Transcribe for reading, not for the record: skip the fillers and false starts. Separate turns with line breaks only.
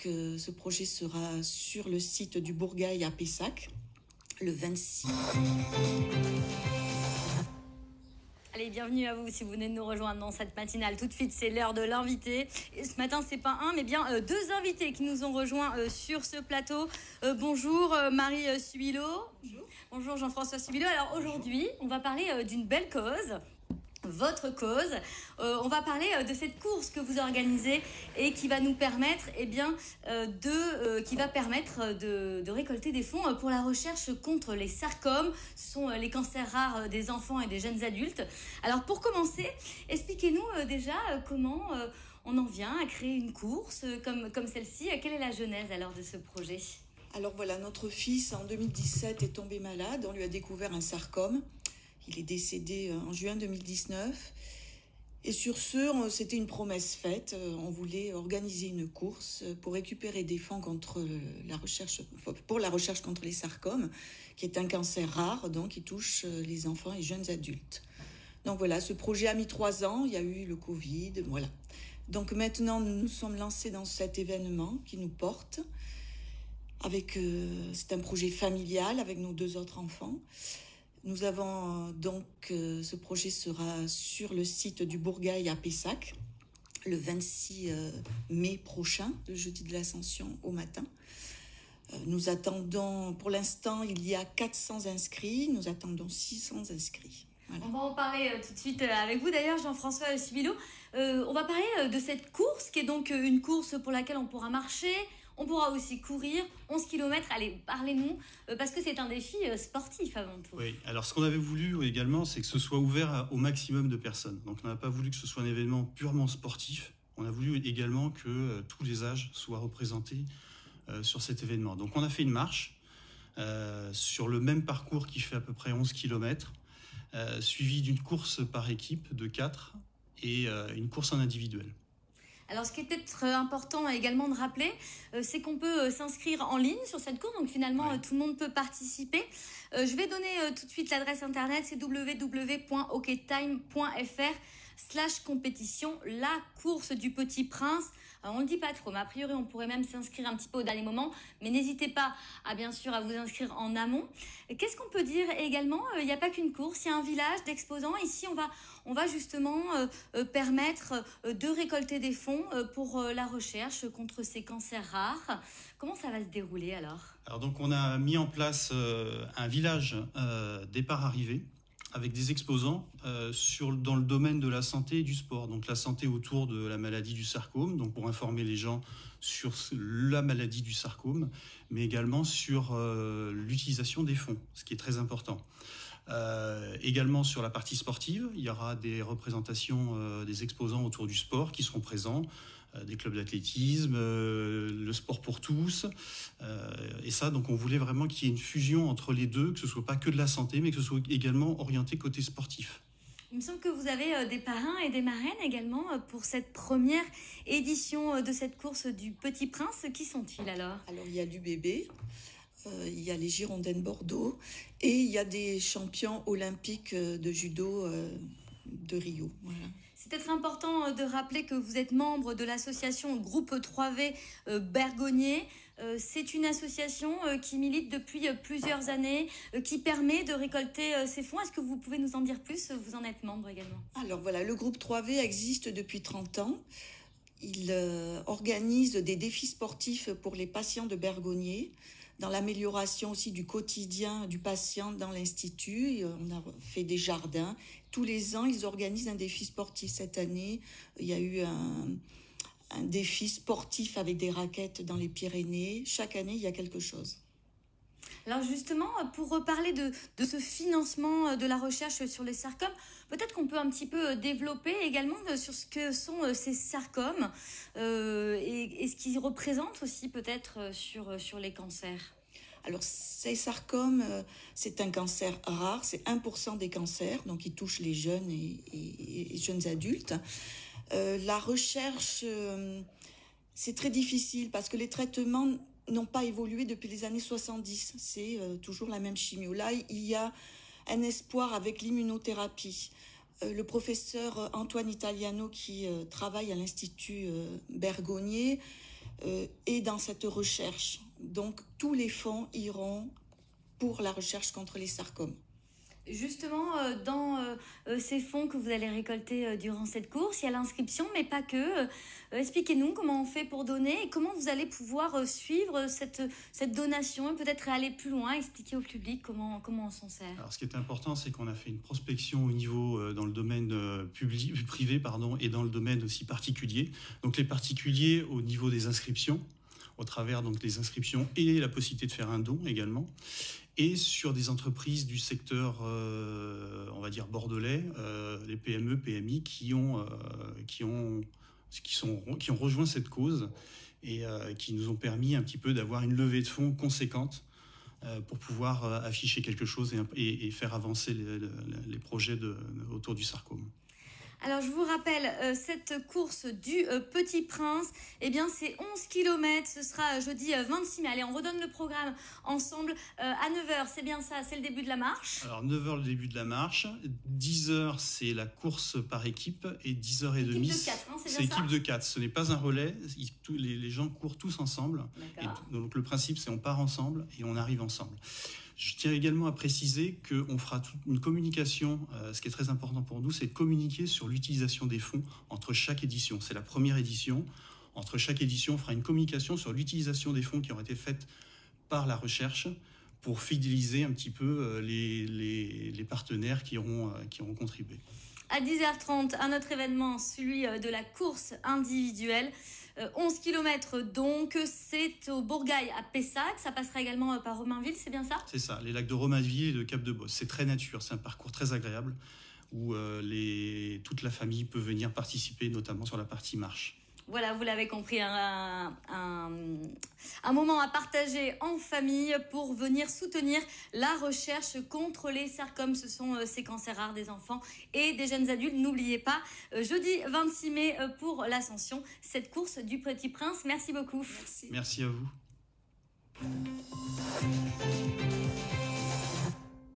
ce projet sera sur le site du Bourgail à Pessac, le 26.
Allez, bienvenue à vous si vous venez de nous rejoindre dans cette matinale. Tout de suite, c'est l'heure de l'invité. Et ce matin, c'est pas un, mais bien deux invités qui nous ont rejoints sur ce plateau. Bonjour Marie Subilo. Bonjour. Bonjour Jean-François Subilo. Alors aujourd'hui, on va parler d'une belle cause. Votre cause. On va parler de cette course que vous organisez et qui va nous permettre, de récolter des fonds pour la recherche contre les sarcomes. Ce sont les cancers rares des enfants et des jeunes adultes. Alors pour commencer, expliquez-nous déjà comment on en vient à créer une course comme celle-ci. Quelle est la genèse alors de ce projet ?
Alors voilà, notre fils en 2017 est tombé malade. On lui a découvert un sarcome. Il est décédé en juin 2019. Et sur ce, c'était une promesse faite. On voulait organiser une course pour récupérer des fonds pour la recherche contre les sarcomes, qui est un cancer rare, donc qui touche les enfants et jeunes adultes. Donc voilà, ce projet a mis 3 ans. Il y a eu le Covid, voilà. Donc maintenant, nous nous sommes lancés dans cet événement qui nous porte. C'est un projet familial avec nos 2 autres enfants. Nous avons ce projet sera sur le site du Bourgail à Pessac, le 26 mai prochain, le jeudi de l'Ascension au matin. Nous attendons, pour l'instant, il y a 400 inscrits, nous attendons 600 inscrits. Voilà.
On va en parler tout de suite avec vous d'ailleurs, Jean-François Subilo. On va parler de cette course qui est donc une course pour laquelle on pourra marcher. On pourra aussi courir 11 km. Allez, parlez-nous, parce que c'est un défi sportif avant tout.
Oui, alors ce qu'on avait voulu également, c'est que ce soit ouvert au maximum de personnes. Donc on n'a pas voulu que ce soit un événement purement sportif. On a voulu également que tous les âges soient représentés sur cet événement. Donc on a fait une marche sur le même parcours qui fait à peu près 11 km, suivi d'une course par équipe de 4 et une course en individuel.
Alors, ce qui est peut-être important également de rappeler, c'est qu'on peut s'inscrire en ligne sur cette course. Donc, finalement, oui, tout le monde peut participer. Je vais donner tout de suite l'adresse internet. C'est www.oketime.fr/compétition, la course du Petit Prince. Alors, on ne le dit pas trop, mais a priori, on pourrait même s'inscrire un petit peu au dernier moment. Mais n'hésitez pas, bien sûr, à vous inscrire en amont. Qu'est-ce qu'on peut dire également ? Il n'y a pas qu'une course, il y a un village d'exposants. Ici, on va justement permettre de récolter des fonds pour la recherche contre ces cancers rares. Comment ça va se dérouler alors ?
Alors donc, on a mis en place un village départ-arrivée, avec des exposants dans le domaine de la santé et du sport. Donc la santé autour de la maladie du sarcome, donc pour informer les gens sur la maladie du sarcome, mais également sur l'utilisation des fonds, ce qui est très important. Également sur la partie sportive, il y aura des représentations des exposants autour du sport qui seront présents, des clubs d'athlétisme, le sport pour tous. Et ça, donc on voulait vraiment qu'il y ait une fusion entre les deux, que ce ne soit pas que de la santé, mais que ce soit également orienté côté sportif.
Il me semble que vous avez des parrains et des marraines également pour cette première édition de cette course du Petit Prince. Qui sont-ils alors ?
Alors, il y a l'UBB, il y a les Girondins de Bordeaux et il y a des champions olympiques de judo de Rio. Voilà.
C'est peut-être important de rappeler que vous êtes membre de l'association Groupe 3V Bergognier. C'est une association qui milite depuis plusieurs années, qui permet de récolter ces fonds. Est-ce que vous pouvez nous en dire plus ? Vous en êtes membre également.
Alors voilà, le Groupe 3V existe depuis 30 ans. Il organise des défis sportifs pour les patients de Bergognier, dans l'amélioration aussi du quotidien du patient dans l'institut. On a fait des jardins. Tous les ans, ils organisent un défi sportif. Cette année, il y a eu un défi sportif avec des raquettes dans les Pyrénées. Chaque année, il y a quelque chose.
Alors justement, pour reparler de ce financement de la recherche sur les sarcomes, peut-être qu'on peut un petit peu développer également sur ce que sont ces sarcomes et ce qu'ils représentent aussi peut-être sur les cancers.
Alors, ces sarcomes, c'est un cancer rare, c'est 1% des cancers, donc il touche les jeunes et jeunes adultes. La recherche, c'est très difficile parce que les traitements n'ont pas évolué depuis les années 70. C'est toujours la même chimio. Là, il y a un espoir avec l'immunothérapie. Le professeur Antoine Italiano, qui travaille à l'Institut Bergognier, est dans cette recherche. Donc tous les fonds iront pour la recherche contre les sarcomes.
Justement, dans ces fonds que vous allez récolter durant cette course, il y a l'inscription, mais pas que. Expliquez-nous comment on fait pour donner et comment vous allez pouvoir suivre cette donation et peut-être aller plus loin, expliquer au public comment on s'en sert.
Alors, ce qui est important, c'est qu'on a fait une prospection au niveau dans le domaine privé et dans le domaine aussi particulier. Donc les particuliers au niveau des inscriptions, au travers donc des inscriptions et la possibilité de faire un don également. Et sur des entreprises du secteur, on va dire bordelais, les PME, PMI qui ont rejoint cette cause et qui nous ont permis un petit peu d'avoir une levée de fonds conséquente pour pouvoir afficher quelque chose et faire avancer les projets autour du sarcome.
Alors, je vous rappelle, cette course du Petit Prince, eh bien, c'est 11 km. Ce sera jeudi 26 mai. Allez, on redonne le programme ensemble à 9h. C'est bien ça, c'est le début de la marche.
Alors, 9h, le début de la marche. 10h, c'est la course par équipe. Et 10h30,
équipe de 4, hein,
c'est équipe de 4. Ce n'est pas un relais. Les gens courent tous ensemble. Et donc, le principe, c'est on part ensemble et on arrive ensemble. Je tiens également à préciser qu'on fera toute une communication. Ce qui est très important pour nous, c'est de communiquer sur l'utilisation des fonds entre chaque édition. C'est la première édition. Entre chaque édition, on fera une communication sur l'utilisation des fonds qui ont été faites par la recherche pour fidéliser un petit peu les partenaires qui auront contribué.
À 10h30, un autre événement, celui de la course individuelle. 11 km donc, c'est au Bourgail à Pessac. Ça passera également par Romainville, c'est bien ça?
C'est ça, les lacs de Romainville et de Cap-de-Bosse. C'est très nature, c'est un parcours très agréable où toute la famille peut venir participer, notamment sur la partie marche.
Voilà, vous l'avez compris, un moment à partager en famille pour venir soutenir la recherche contre les sarcomes. Ce sont ces cancers rares des enfants et des jeunes adultes. N'oubliez pas, jeudi 26 mai pour l'Ascension, cette course du Petit Prince. Merci beaucoup.
Merci à vous.